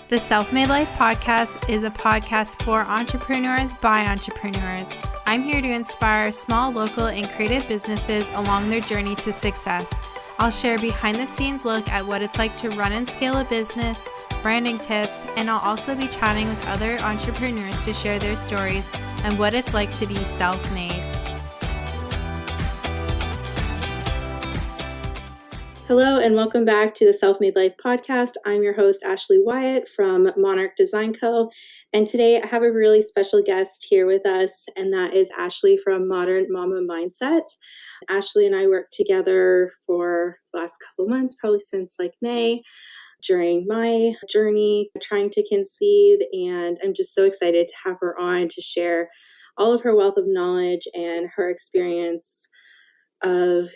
The Self-Made Life podcast is a podcast for entrepreneurs by entrepreneurs. I'm here to inspire small, local, and creative businesses along their journey to success. I'll share behind-the-scenes look at what it's like to run and scale a business, branding tips, and I'll also be chatting with other entrepreneurs to share their stories and what it's like to be self-made. Hello and welcome back to the Self-Made Life podcast. I'm your host, Ashley Wyatt from Monarch Design Co. And today I have a really special guest here with us, and that is Ashley from Modern Mama Mindset. Ashley and I worked together for the last couple months, probably since May, during my journey trying to conceive. And I'm just so excited to have her on to share all of her wealth of knowledge and her experience of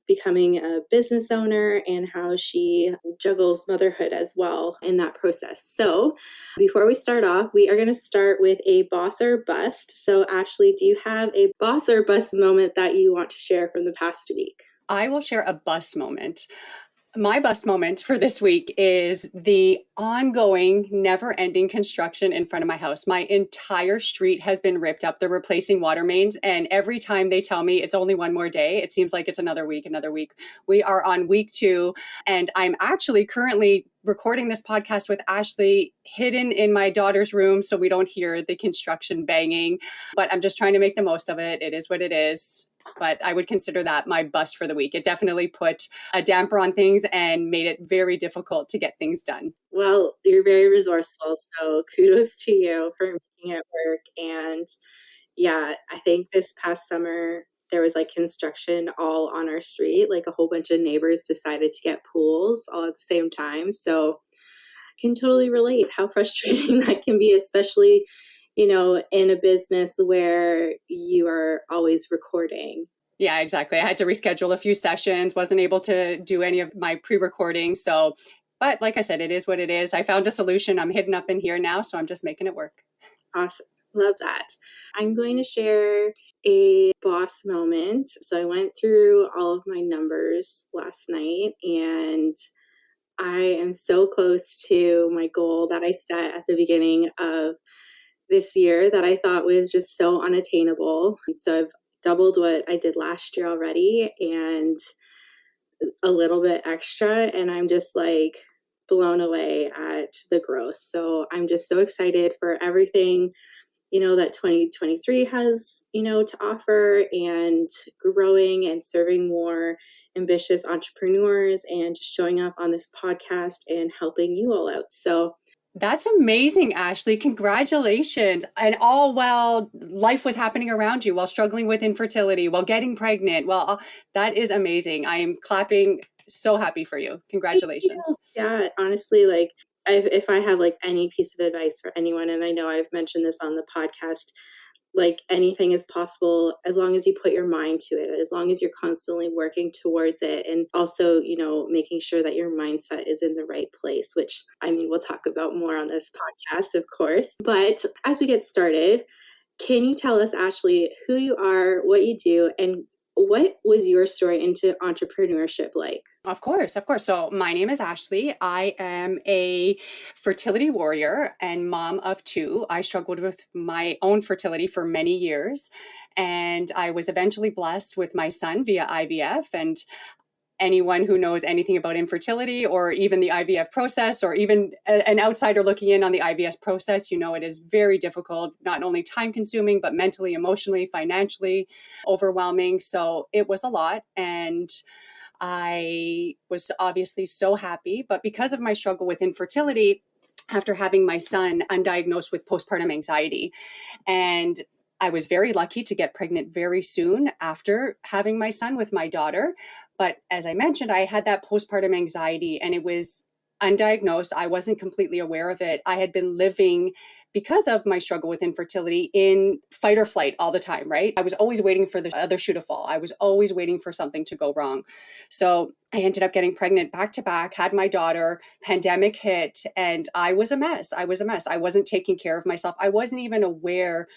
becoming a business owner and how she juggles motherhood as well in that process. So before we start off, we are going to start with a boss or bust. So Ashley, do you have a boss or bust moment that you want to share from the past week? I will share a bust moment. My bust moment for this week is the ongoing, never-ending construction in front of my house. My entire street has been ripped up. They're replacing water mains, and every time they tell me it's only one more day, it seems like it's another week. We are on week 2, and I'm actually currently recording this podcast with Ashley hidden in my daughter's room so we don't hear the construction banging, but I'm just trying to make the most of it. It is what it is. But I would consider that my bust for the week. It definitely put a damper on things and made it very difficult to get things done. Well, you're very resourceful, so kudos to you for making it work. And yeah, I think this past summer, there was construction all on our street. A whole bunch of neighbors decided to get pools all at the same time. So I can totally relate how frustrating that can be, especially in a business where you are always recording. Yeah, exactly. I had to reschedule a few sessions, wasn't able to do any of my pre-recording. But like I said, it is what it is. I found a solution. I'm hidden up in here now, so I'm just making it work. Awesome. Love that. I'm going to share a boss moment. So I went through all of my numbers last night, and I am so close to my goal that I set at the beginning of this year that I thought was just so unattainable. So I've doubled what I did last year already and a little bit extra. And I'm just blown away at the growth. So I'm just so excited for everything, that 2023 has, to offer, and growing and serving more ambitious entrepreneurs and just showing up on this podcast and helping you all out. So that's amazing, Ashley. Congratulations. And all while life was happening around you, while struggling with infertility, while getting pregnant. Well, that is amazing. I am clapping. So happy for you. Congratulations. Yeah, honestly, if I have any piece of advice for anyone, and I know I've mentioned this on the podcast, anything is possible as long as you put your mind to it, as long as you're constantly working towards it, and also, making sure that your mindset is in the right place, which we'll talk about more on this podcast, of course. But as we get started, can you tell us, Ashley, who you are, what you do, and what was your story into entrepreneurship like? Of course. So my name is Ashley. I am a fertility warrior and mom of 2. I struggled with my own fertility for many years, and I was eventually blessed with my son via IVF. And anyone who knows anything about infertility or even the IVF process, or even an outsider looking in on the IVF process, it is very difficult, not only time consuming, but mentally, emotionally, financially overwhelming. So it was a lot. And I was obviously so happy, but because of my struggle with infertility, after having my son, undiagnosed with postpartum anxiety, and I was very lucky to get pregnant very soon after having my son with my daughter. But as I mentioned, I had that postpartum anxiety, and it was undiagnosed. I wasn't completely aware of it. I had been living, because of my struggle with infertility, in fight or flight all the time, right? I was always waiting for the other shoe to fall. I was always waiting for something to go wrong. So I ended up getting pregnant back to back, had my daughter, pandemic hit, and I was a mess. I wasn't taking care of myself. I wasn't even aware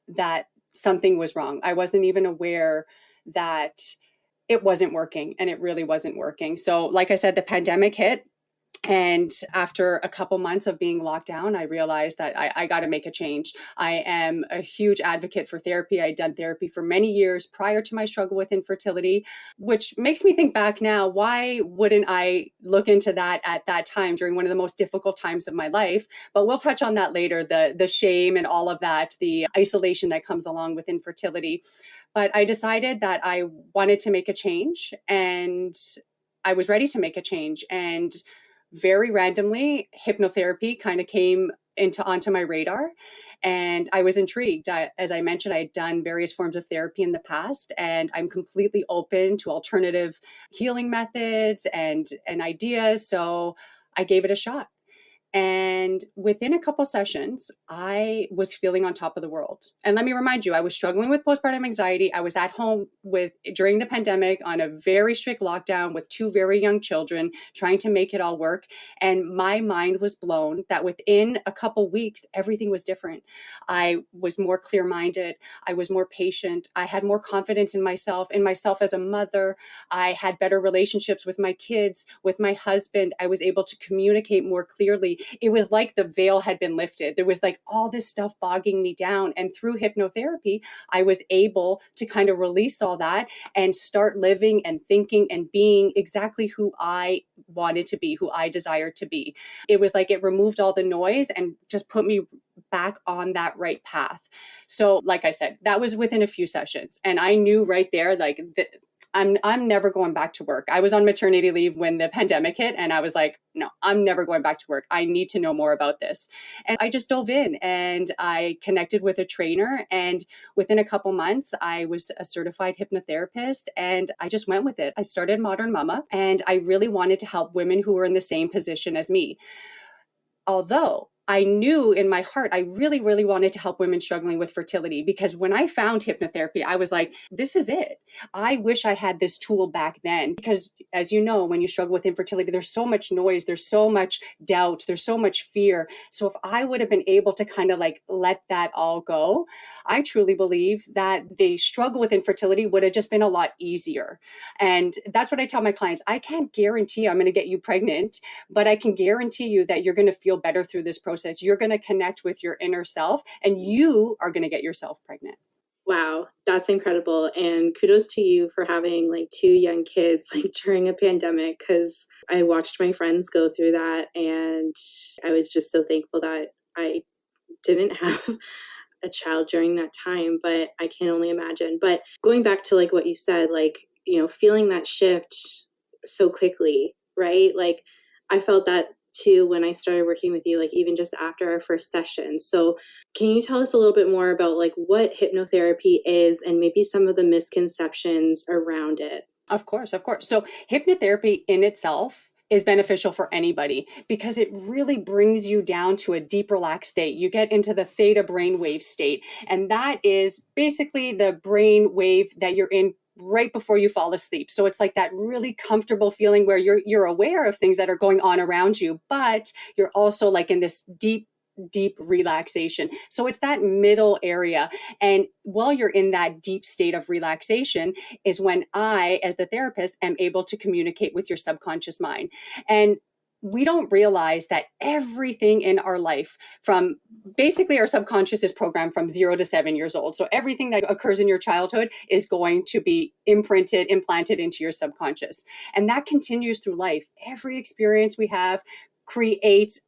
that something was wrong. I wasn't even aware that it wasn't working, and it really wasn't working. So like I said, the pandemic hit. And after a couple months of being locked down, I realized that I got to make a change. I am a huge advocate for therapy. I'd done therapy for many years prior to my struggle with infertility, which makes me think back now, why wouldn't I look into that at that time during one of the most difficult times of my life? But we'll touch on that later, the shame and all of that, the isolation that comes along with infertility. But I decided that I wanted to make a change, and I was ready to make a change. And very randomly, hypnotherapy kind of came into onto my radar, and I was intrigued. As I mentioned, I had done various forms of therapy in the past, and I'm completely open to alternative healing methods and ideas. So I gave it a shot. And within a couple sessions, I was feeling on top of the world. And let me remind you, I was struggling with postpartum anxiety. I was at home during the pandemic on a very strict lockdown with two very young children, trying to make it all work. And my mind was blown that within a couple weeks, everything was different. I was more clear-minded. I was more patient. I had more confidence in myself as a mother. I had better relationships with my kids, with my husband. I was able to communicate more clearly. It was like the veil had been lifted. There was like all this stuff bogging me down. And through hypnotherapy, I was able to kind of release all that and start living and thinking and being exactly who I wanted to be, who I desired to be. It was like it removed all the noise and just put me back on that right path. So, like I said, that was within a few sessions. And I knew right there, like, I'm never going back to work. I was on maternity leave when the pandemic hit, and I was like, no, I'm never going back to work. I need to know more about this. And I just dove in and I connected with a trainer, and within a couple months, I was a certified hypnotherapist, and I just went with it. I started Modern Mama, and I really wanted to help women who were in the same position as me. Although I knew in my heart, I really, really wanted to help women struggling with fertility, because when I found hypnotherapy, I was like, this is it. I wish I had this tool back then, because as you know, when you struggle with infertility, there's so much noise, there's so much doubt, there's so much fear. So if I would have been able to kind of like let that all go, I truly believe that the struggle with infertility would have just been a lot easier. And that's what I tell my clients. I can't guarantee I'm going to get you pregnant, but I can guarantee you that you're going to feel better through this process. You're going to connect with your inner self, and you are going to get yourself pregnant. Wow, that's incredible. And kudos to you for having like two young kids like during a pandemic, because I watched my friends go through that, and I was just so thankful that I didn't have a child during that time, but I can only imagine. But going back to like what you said, like, feeling that shift so quickly, right? Like I felt that too when I started working with you, like even just after our first session. So can you tell us a little bit more about like what hypnotherapy is and maybe some of the misconceptions around it? Of course, of course. So hypnotherapy in itself is beneficial for anybody because it really brings you down to a deep relaxed state. You get into the theta brainwave state, and that is basically the brain wave that you're in right before you fall asleep. So it's like that really comfortable feeling where you're aware of things that are going on around you, but you're also like in this deep relaxation. So it's that middle area. And while you're in that deep state of relaxation is when I, as the therapist, am able to communicate with your subconscious mind. And we don't realize that everything in our life, from basically our subconscious is programmed from 0 to 7 years old. So everything that occurs in your childhood is going to be implanted into your subconscious. And that continues through life. Every experience we have creates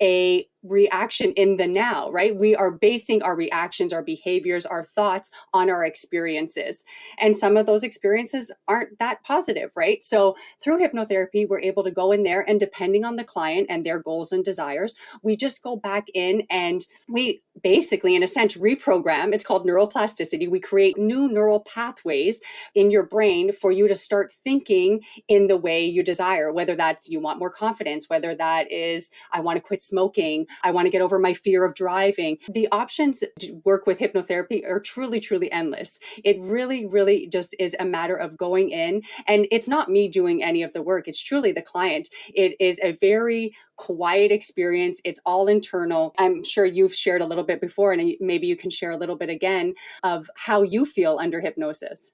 a reaction in the now, right? We are basing our reactions, our behaviors, our thoughts on our experiences. And some of those experiences aren't that positive, right? So through hypnotherapy, we're able to go in there, and depending on the client and their goals and desires, we just go back in and we basically, in a sense, reprogram. It's called neuroplasticity. We create new neural pathways in your brain for you to start thinking in the way you desire, whether that's you want more confidence, whether that is I want to quit smoking, I want to get over my fear of driving. The options to work with hypnotherapy are truly, truly endless. It really, really just is a matter of going in, and it's not me doing any of the work. It's truly the client. It is a very quiet experience. It's all internal. I'm sure you've shared a little bit before, and maybe you can share a little bit again of how you feel under hypnosis.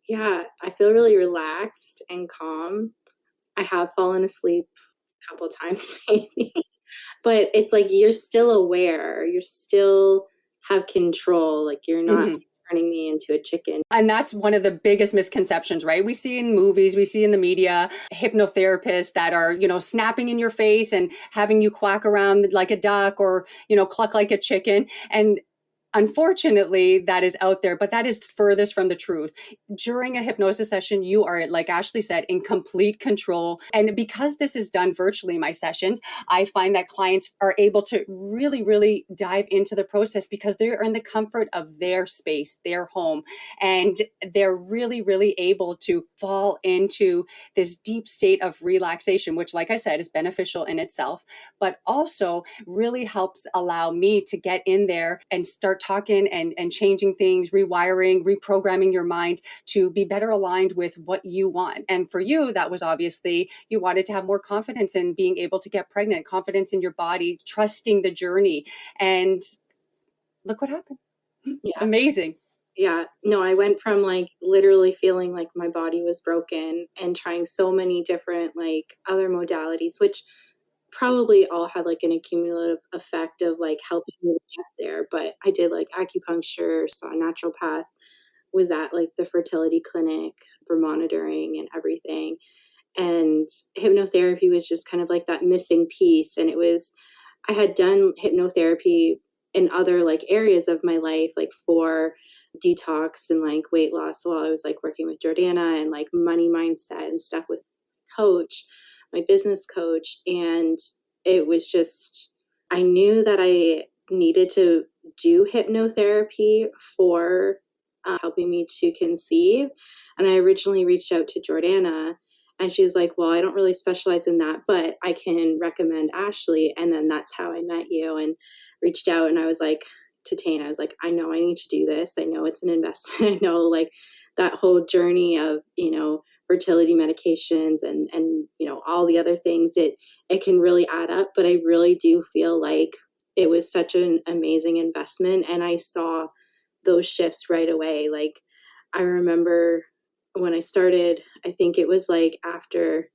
Yeah, I feel really relaxed and calm. I have fallen asleep a couple times maybe. But it's like you're still aware, you still have control, like you're not Mhm. turning me into a chicken. And that's one of the biggest misconceptions, right? We see in movies, we see in the media, hypnotherapists that are, snapping in your face and having you quack around like a duck or, cluck like a chicken. And unfortunately, that is out there, but that is furthest from the truth. During a hypnosis session, you are, like Ashley said, in complete control. And because this is done virtually, my sessions, I find that clients are able to really, really dive into the process because they're in the comfort of their space, their home, and they're really, really able to fall into this deep state of relaxation, which, like I said, is beneficial in itself, but also really helps allow me to get in there and start talking and changing things, rewiring, reprogramming your mind to be better aligned with what you want. And for you, that was obviously you wanted to have more confidence in being able to get pregnant, confidence in your body, trusting the journey. And look what happened. Yeah. Amazing. Yeah. No, I went from like literally feeling like my body was broken and trying so many different like other modalities, which probably all had like an accumulative effect of like helping me to get there. But I did like acupuncture, saw a naturopath, was at like the fertility clinic for monitoring and everything. And hypnotherapy was just kind of like that missing piece. And it was, I had done hypnotherapy in other like areas of my life, like for detox and like weight loss while I was like working with Jordana and like money mindset and stuff with coach, my business coach. And it was just, I knew that I needed to do hypnotherapy for helping me to conceive. And I originally reached out to Jordana and she was like, well, I don't really specialize in that, but I can recommend Ashley. And then that's how I met you and reached out. And I was like, to Tane, I was like, I know I need to do this. I know it's an investment. I know like that whole journey of, fertility medications and, all the other things, it can really add up. But I really do feel like it was such an amazing investment. And I saw those shifts right away. Like I remember when I started, I think it was like after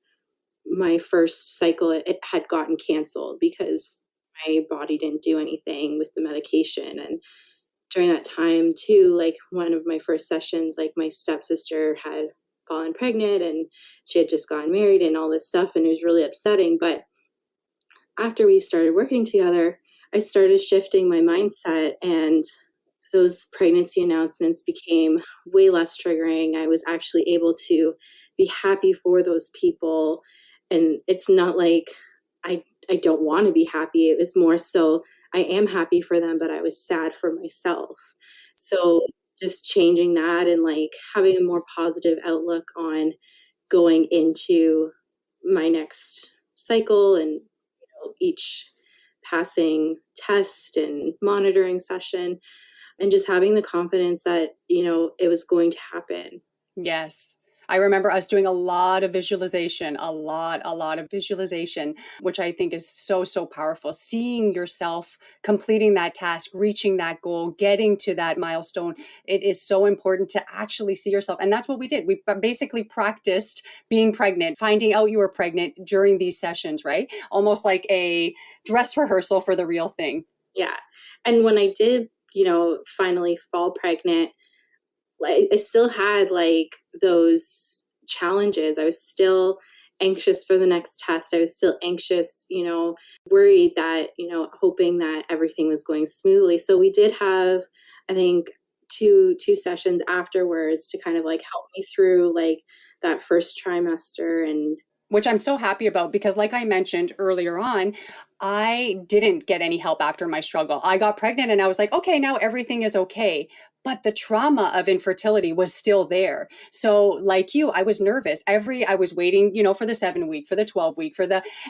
my first cycle, it had gotten canceled because my body didn't do anything with the medication. And during that time too, like one of my first sessions, like my stepsister had fallen pregnant and she had just gotten married and all this stuff. And it was really upsetting. But after we started working together, I started shifting my mindset and those pregnancy announcements became way less triggering. I was actually able to be happy for those people. And it's not like I don't want to be happy. It was more so I am happy for them, but I was sad for myself. So just changing that and like having a more positive outlook on going into my next cycle and each passing test and monitoring session and just having the confidence that, it was going to happen. Yes. I remember us doing a lot of visualization, a lot of visualization, which I think is so, so powerful. Seeing yourself completing that task, reaching that goal, getting to that milestone. It is so important to actually see yourself. And that's what we did. We basically practiced being pregnant, finding out you were pregnant during these sessions, right? Almost like a dress rehearsal for the real thing. Yeah. And when I did, finally fall pregnant, like I still had like those challenges. I was still anxious for the next test. I was still anxious, worried that, hoping that everything was going smoothly. So we did have, I think, two sessions afterwards to kind of like help me through like that first trimester. And Which I'm so happy about because, like I mentioned earlier on, I didn't get any help after my struggle. I got pregnant and I was like, okay, now everything is okay. But the trauma of infertility was still there. So, like you, I was nervous. I was waiting, for the 7 week, for the 12 week,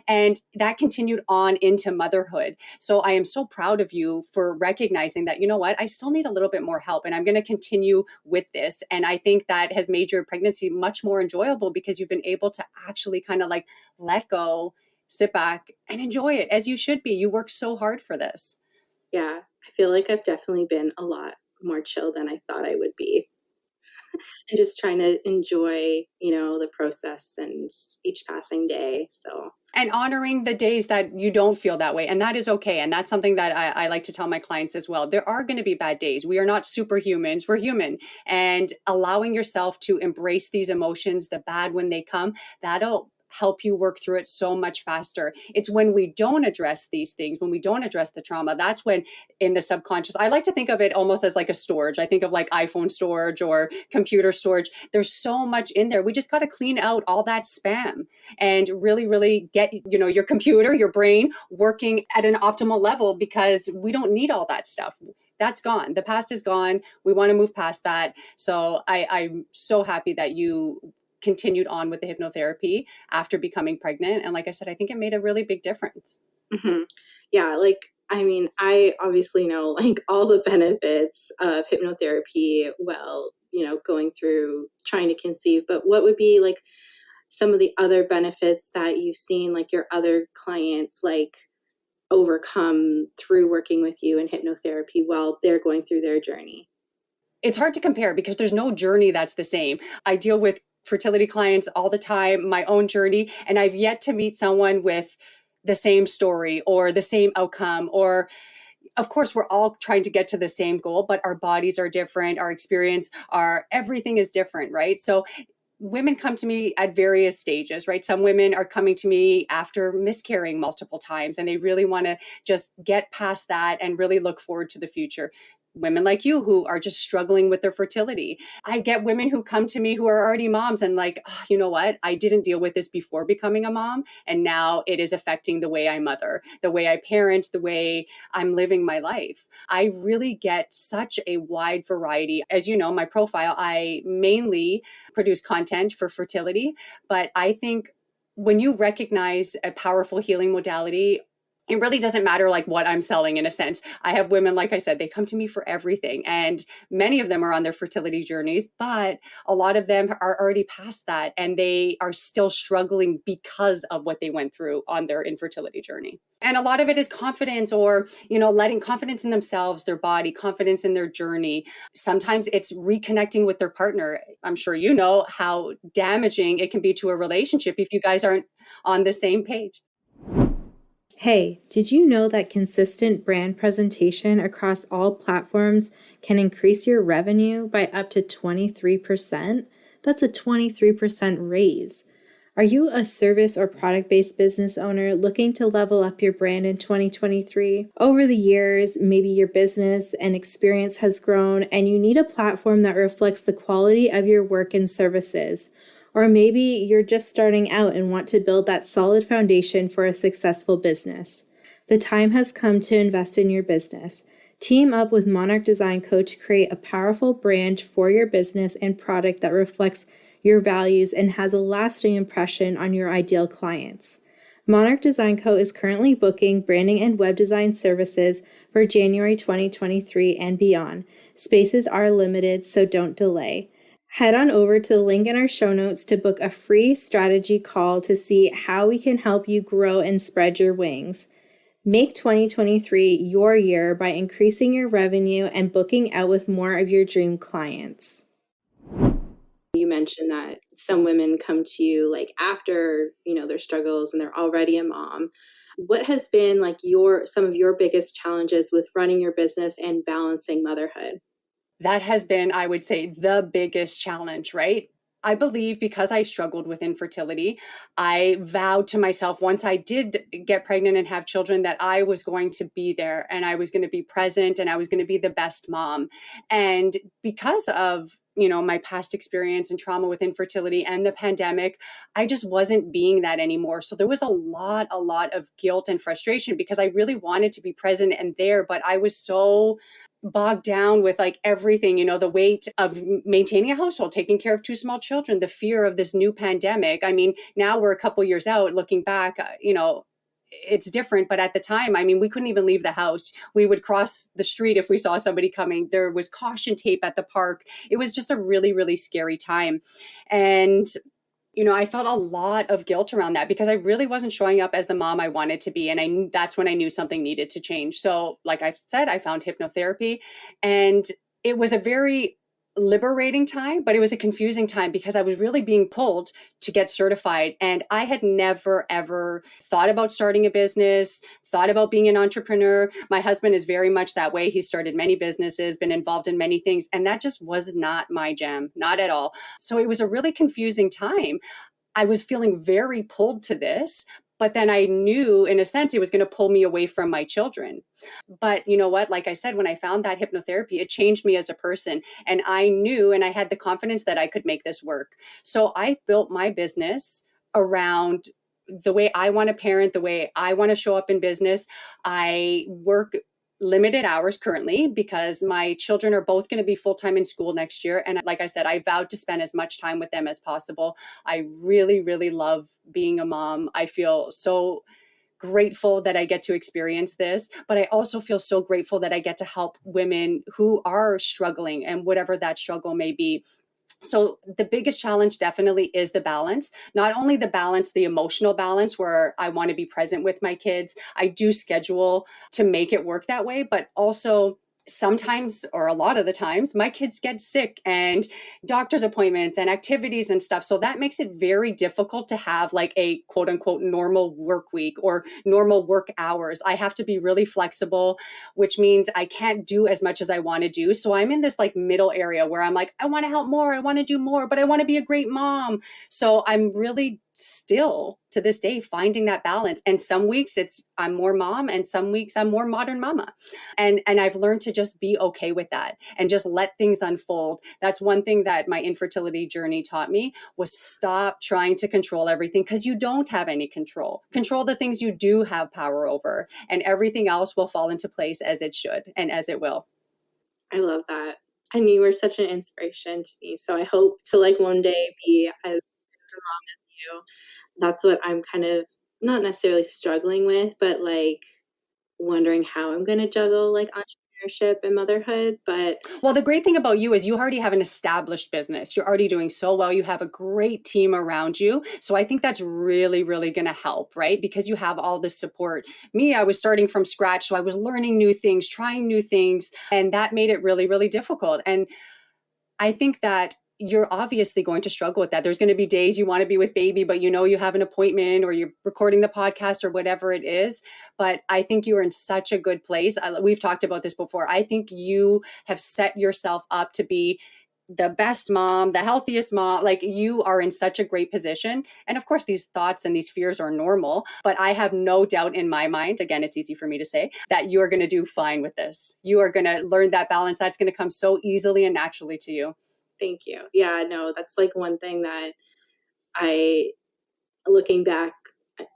and that continued on into motherhood. So, I am so proud of you for recognizing that, you know what, I still need a little bit more help and I'm going to continue with this. And I think that has made your pregnancy much more enjoyable because you've been able to actually kind of like let go, sit back and enjoy it as you should be. You worked so hard for this. yeah, I feel like I've definitely been a lot more chill than I thought I would be. and just trying to enjoy, the process and each passing day. So, and honoring the days that you don't feel that way. And that is okay. And that's something that I like to tell my clients as well. There are going to be bad days. We are not superhumans. We're human. And allowing yourself to embrace these emotions, the bad when they come, that'll help you work through it so much faster. It's when we don't address these things, when we don't address the trauma, that's when in the subconscious, I like to think of it almost as like a storage. I think of like iPhone storage or computer storage. There's so much in there. We just got to clean out all that spam and really, really get, your computer, your brain working at an optimal level, because we don't need all that stuff. That's gone. The past is gone. We want to move past that. So I'm so happy that you continued on with the hypnotherapy after becoming pregnant. And like I said, I think it made a really big difference. Mm-hmm. Yeah, I obviously know like all the benefits of hypnotherapy while, going through trying to conceive, but what would be like some of the other benefits that you've seen like your other clients like overcome through working with you in hypnotherapy while they're going through their journey? It's hard to compare because there's no journey that's the same. I deal with fertility clients all the time, my own journey, and I've yet to meet someone with the same story or the same outcome. Or of course we're all trying to get to the same goal, but our bodies are different, our experience, our everything is different, right? So women come to me at various stages, right? Some women are coming to me after miscarrying multiple times and they really want to just get past that and really look forward to the future. Women like you who are just struggling with their fertility. I get women who come to me who are already moms and like, oh, you know what? I didn't deal with this before becoming a mom. And now it is affecting the way I mother, the way I parent, the way I'm living my life. I really get such a wide variety. As you know, my profile, I mainly produce content for fertility. But I think when you recognize a powerful healing modality, it really doesn't matter like what I'm selling in a sense. I have women, like I said, they come to me for everything. And many of them are on their fertility journeys, but a lot of them are already past that and they are still struggling because of what they went through on their infertility journey. And a lot of it is confidence or, letting confidence in themselves, their body, confidence in their journey. Sometimes it's reconnecting with their partner. I'm sure you know how damaging it can be to a relationship if you guys aren't on the same page. Hey, did you know that consistent brand presentation across all platforms can increase your revenue by up to 23%? That's a 23% raise. Are you a service or product-based business owner looking to level up your brand in 2023? Over the years, maybe your business and experience has grown and you need a platform that reflects the quality of your work and services. Or maybe you're just starting out and want to build that solid foundation for a successful business. The time has come to invest in your business. Team up with Monarch Design Co. to create a powerful brand for your business and product that reflects your values and has a lasting impression on your ideal clients. Monarch Design Co. is currently booking branding and web design services for January 2023 and beyond. Spaces are limited, so don't delay. Head on over to the link in our show notes to book a free strategy call to see how we can help you grow and spread your wings. Make 2023 your year by increasing your revenue and booking out with more of your dream clients. You mentioned that some women come to you like after, their struggles and they're already a mom. What has been like some of your biggest challenges with running your business and balancing motherhood? That has been, I would say, the biggest challenge, right? I believe because I struggled with infertility, I vowed to myself once I did get pregnant and have children that I was going to be there and I was going to be present and I was going to be the best mom. And because of my past experience and trauma with infertility and the pandemic, I just wasn't being that anymore. So there was a lot of guilt and frustration because I really wanted to be present and there, but I was so bogged down with like everything, the weight of maintaining a household, taking care of two small children, the fear of this new pandemic. I mean, now we're a couple years out looking back, it's different. But at the time, I mean, we couldn't even leave the house. We would cross the street if we saw somebody coming. There was caution tape at the park. It was just a really, really scary time. And I felt a lot of guilt around that because I really wasn't showing up as the mom I wanted to be. And that's when I knew something needed to change. So like I said, I found hypnotherapy and it was a very liberating time, but it was a confusing time because I was really being pulled to get certified. And I had never, ever thought about starting a business, thought about being an entrepreneur. My husband is very much that way. He started many businesses, been involved in many things, and that just was not my jam, not at all. So it was a really confusing time. I was feeling very pulled to this, but then I knew in a sense it was going to pull me away from my children. But you know what? Like I said, when I found that hypnotherapy, it changed me as a person. And I knew and I had the confidence that I could make this work. So I built my business around the way I want to parent, the way I want to show up in business. I work limited hours currently because my children are both going to be full-time in school next year. And like I said, I vowed to spend as much time with them as possible. I really, really love being a mom. I feel so grateful that I get to experience this, but I also feel so grateful that I get to help women who are struggling and whatever that struggle may be. So the biggest challenge definitely is the balance, not only the balance, the emotional balance where I want to be present with my kids. I do schedule to make it work that way, but also sometimes, or a lot of the times, my kids get sick and doctor's appointments and activities and stuff. So that makes it very difficult to have like a quote unquote normal work week or normal work hours. I have to be really flexible, which means I can't do as much as I want to do. So I'm in this like middle area where I'm like, I want to help more, I want to do more, but I want to be a great mom. So I'm really still to this day finding that balance. And some weeks I'm more mom and some weeks I'm more modern mama. And I've learned to just be okay with that and just let things unfold. That's one thing that my infertility journey taught me, was stop trying to control everything, because you don't have any control. Control the things you do have power over, and everything else will fall into place as it should and as it will. I love that. And you were such an inspiration to me. So I hope to like one day be as a mom as you. That's what I'm kind of not necessarily struggling with, but like wondering how I'm going to juggle like entrepreneurship and motherhood. But well, the great thing about you is you already have an established business. You're already doing so well. You have a great team around you. So I think that's really, really going to help, right? Because you have all this support. Me, I was starting from scratch. So I was learning new things, trying new things, and that made it really, really difficult. And I think that you're obviously going to struggle with that. There's going to be days you want to be with baby, but you know you have an appointment or you're recording the podcast or whatever it is. But I think you are in such a good place. We've talked about this before. I think you have set yourself up to be the best mom, the healthiest mom. Like, you are in such a great position. And of course, these thoughts and these fears are normal, but I have no doubt in my mind, again, it's easy for me to say, that you are going to do fine with this. You are going to learn that balance. That's going to come so easily and naturally to you. thank you. Yeah, no, that's like one thing that I, looking back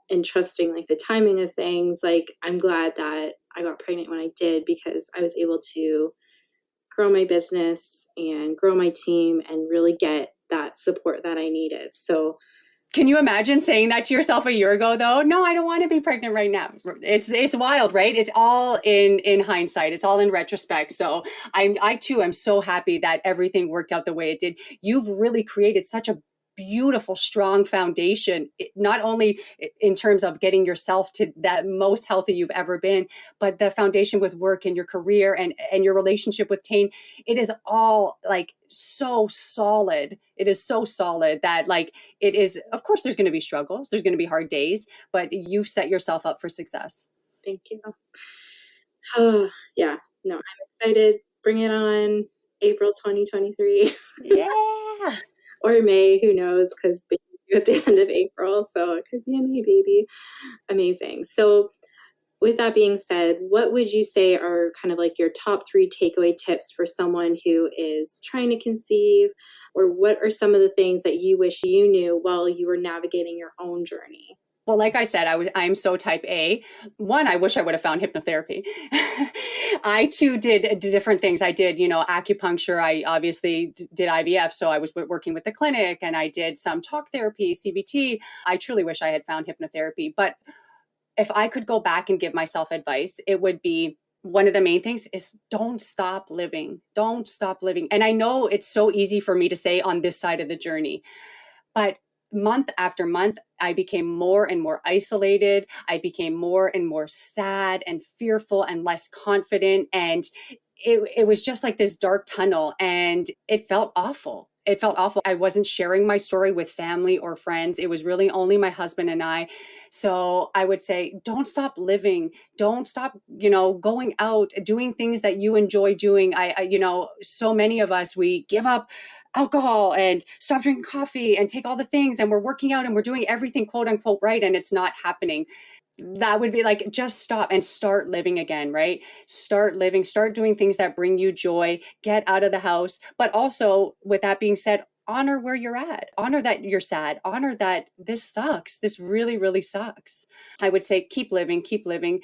and trusting like the timing of things, like I'm glad that I got pregnant when I did, because I was able to grow my business and grow my team and really get that support that I needed. So can you imagine saying that to yourself a year ago, though? No, I don't want to be pregnant right now. It's wild, right? It's all in hindsight. It's all in retrospect. So I too am so happy that everything worked out the way it did. You've really created such a beautiful, strong foundation, not only in terms of getting yourself to that most healthy you've ever been, but the foundation with work and your career and your relationship with Tane. It is all like so solid. It is so solid that like it is, of course, there's going to be struggles, there's going to be hard days, but you've set yourself up for success. thank you. Oh, yeah, no, I'm excited. Bring it on. April 2023. Yeah. Or May, who knows, because baby's due at the end of April, so it could be a May baby. Amazing. So with that being said, what would you say are kind of like your top 3 takeaway tips for someone who is trying to conceive, or what are some of the things that you wish you knew while you were navigating your own journey? Well, like I said, I'm so type A. One, I wish I would have found hypnotherapy. I too did different things. I did, acupuncture. I obviously did IVF. So I was working with the clinic, and I did some talk therapy, CBT. I truly wish I had found hypnotherapy. But if I could go back and give myself advice, it would be, one of the main things is don't stop living. Don't stop living. And I know it's so easy for me to say on this side of the journey, but month after month, I became more and more isolated. I became more and more sad and fearful and less confident. And it was just like this dark tunnel, and it felt awful. It felt awful. I wasn't sharing my story with family or friends. It was really only my husband and I. So I would say, don't stop living. Don't stop, going out, doing things that you enjoy doing. So many of us, we give up alcohol and stop drinking coffee and take all the things, and we're working out and we're doing everything quote unquote right, and it's not happening. That would be like, just stop and start living again, right? Start living, start doing things that bring you joy, get out of the house. But also, with that being said, honor where you're at, honor that you're sad, honor that this sucks. This really, really sucks. I would say, keep living, keep living.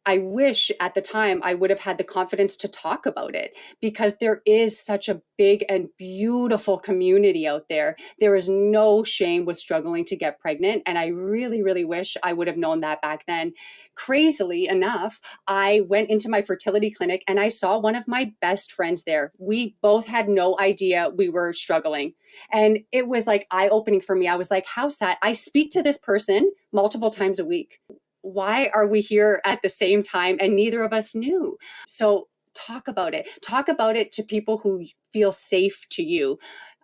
I wish at the time I would have had the confidence to talk about it, because there is such a big and beautiful community out there. There is no shame with struggling to get pregnant. And I really, really wish I would have known that back then. Crazily enough, I went into my fertility clinic and I saw one of my best friends there. We both had no idea we were struggling. And it was like eye-opening for me. I was like, how sad. I speak to this person multiple times a week. Why are we here at the same time and neither of us knew? So talk about it. Talk about it to people who feel safe to you.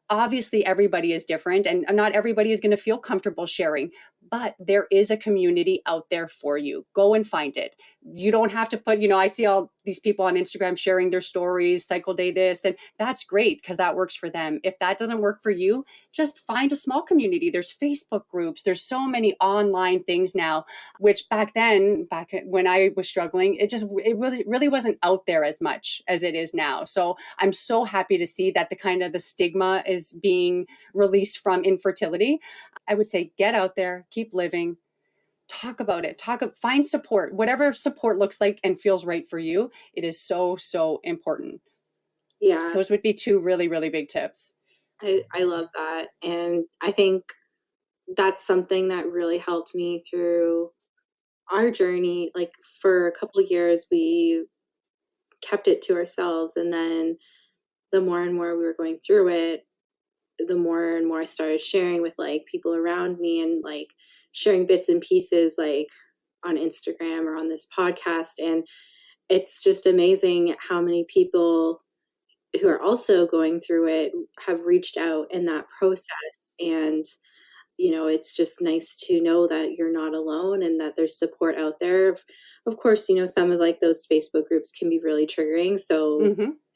Obviously, everybody is different and not everybody is going to feel comfortable sharing, but there is a community out there for you. Go and find it. You don't have to put, I see all these people on Instagram sharing their stories, cycle day this, and that's great because that works for them. If that doesn't work for you, just find a small community. There's Facebook groups. There's so many online things now, which back when I was struggling, it really wasn't out there as much as it is now. So I'm so happy to see that the stigma is being released from infertility. I would say, get out there, keep living, talk about it, find support, whatever support looks like and feels right for you. It is so, so important. Yeah. Those would be two really, really big tips. I love that. And I think that's something that really helped me through our journey. Like, for a couple of years, we kept it to ourselves. And then the more and more we were going through it, the more and more I started sharing with like people around me, and like sharing bits and pieces like on Instagram or on this podcast. And it's just amazing how many people who are also going through it have reached out in that process. And it's just nice to know that you're not alone and that there's support out there. Of course, some of like those Facebook groups can be really triggering. So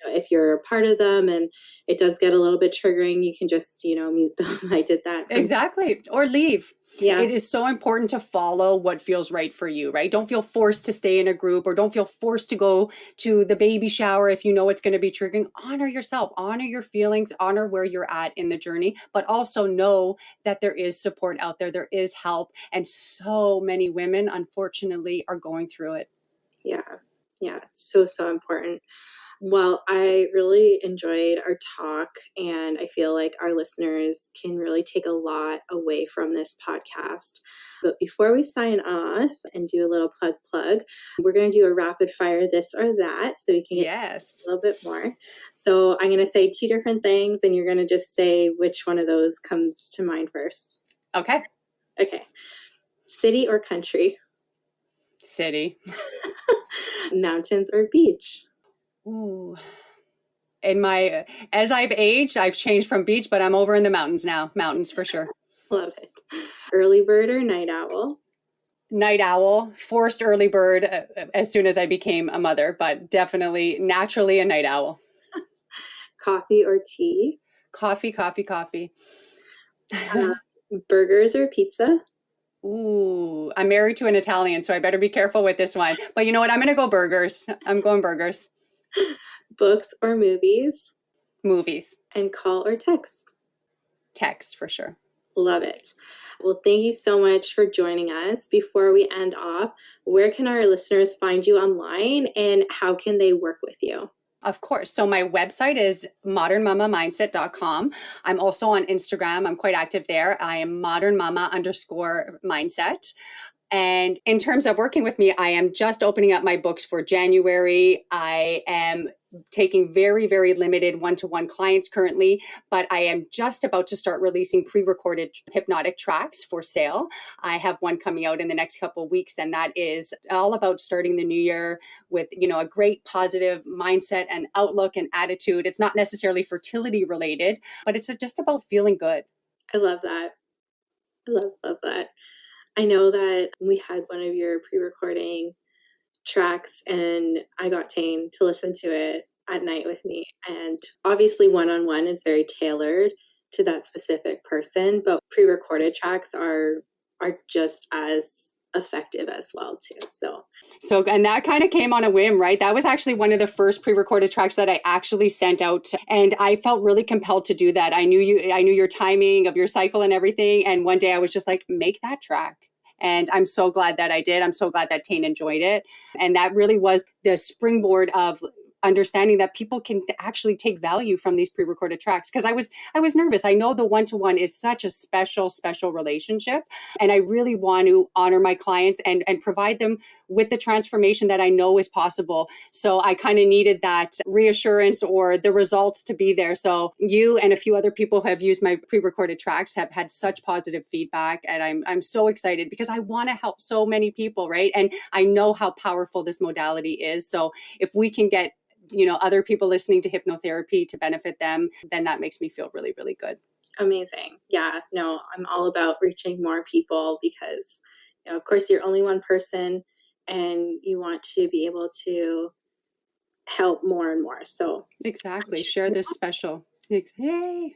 if you're a part of them and it does get a little bit triggering, you can just, mute them. I did that. Exactly. Or leave. Yeah. It is so important to follow what feels right for you, right? Don't feel forced to stay in a group, or don't feel forced to go to the baby shower if you know it's going to be triggering. Honor yourself, honor your feelings, honor where you're at in the journey, but also know that there is support out there. There is help. And so many women, unfortunately, are going through it. Yeah. Yeah. So, so important. Well, I really enjoyed our talk, and I feel like our listeners can really take a lot away from this podcast. But before we sign off and do a little plug, we're going to do a rapid fire this or that so we can get to a little bit more. So I'm going to say two different things, and you're going to just say which one of those comes to mind first. Okay. Okay. City or country? City. Mountains or beach? Ooh. As I've aged, I've changed from beach, but I'm over in the mountains now. Mountains for sure. Love it. Early bird or night owl? Night owl, forced early bird as soon as I became a mother, but definitely naturally a night owl. Coffee or tea? Coffee. Burgers or pizza? Ooh, I'm married to an Italian, so I better be careful with this one. But you know what? I'm going to go burgers. I'm going burgers. Books or movies? Movies. And call or text? Text for sure. Love it. Well, thank you so much for joining us. Before we end off, where can our listeners find you online, and how can they work with you? Of course. So my website is modernmamamindset.com. I'm also on Instagram. I'm quite active there. I am modernmama_mindset. And in terms of working with me, I am just opening up my books for January. I am taking very, very limited one-to-one clients currently, but I am just about to start releasing pre-recorded hypnotic tracks for sale. I have one coming out in the next couple of weeks, and that is all about starting the new year with, a great positive mindset and outlook and attitude. It's not necessarily fertility related, but it's just about feeling good. I love that. I love that. I know that we had one of your pre-recording tracks and I got Tane to listen to it at night with me. And obviously one-on-one is very tailored to that specific person, but pre-recorded tracks are just as effective as well too. So, and that kind of came on a whim, right? That was actually one of the first pre-recorded tracks that I actually sent out, and I felt really compelled to do that. I knew your timing of your cycle and everything. And one day I was just like, make that track. And I'm so glad that I did. I'm so glad that Tane enjoyed it. And that really was the springboard of understanding that people can actually take value from these pre-recorded tracks. Because I was nervous. I know the one-to-one is such a special relationship. And I really want to honor my clients and provide them with the transformation that I know is possible. So I kind of needed that reassurance or the results to be there. So you and a few other people who have used my pre-recorded tracks have had such positive feedback. And I'm so excited because I want to help so many people, right? And I know how powerful this modality is. So if we can get other people listening to hypnotherapy to benefit them, then that makes me feel really, really good. Amazing. Yeah, no, I'm all about reaching more people because, of course, you're only one person and you want to be able to help more and more. So exactly. Share this special. Yay.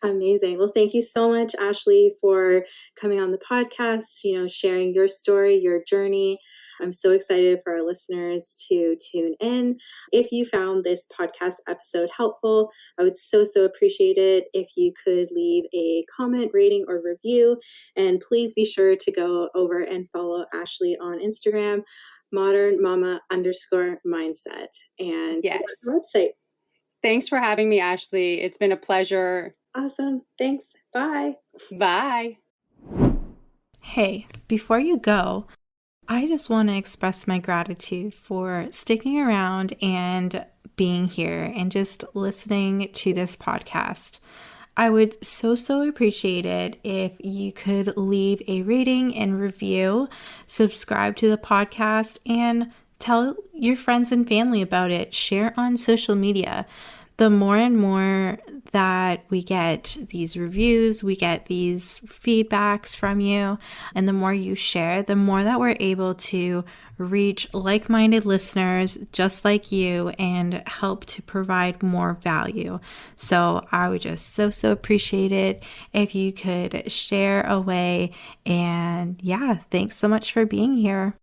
Amazing. Well, thank you so much, Ashley, for coming on the podcast, sharing your story, your journey. I'm so excited for our listeners to tune in. If you found this podcast episode helpful, I would so appreciate it if you could leave a comment, rating, or review. And please be sure to go over and follow Ashley on Instagram, modernmama_mindset. And yes. The website. Thanks for having me, Ashley. It's been a pleasure. Awesome. Thanks. Bye. Bye. Hey, before you go, I just want to express my gratitude for sticking around and being here and just listening to this podcast. I would so appreciate it if you could leave a rating and review, subscribe to the podcast, and tell your friends and family about it. Share on social media. The more and more that we get these reviews, we get these feedbacks from you, and the more you share, the more that we're able to reach like-minded listeners just like you and help to provide more value. So I would just so appreciate it if you could share away. And yeah, thanks so much for being here.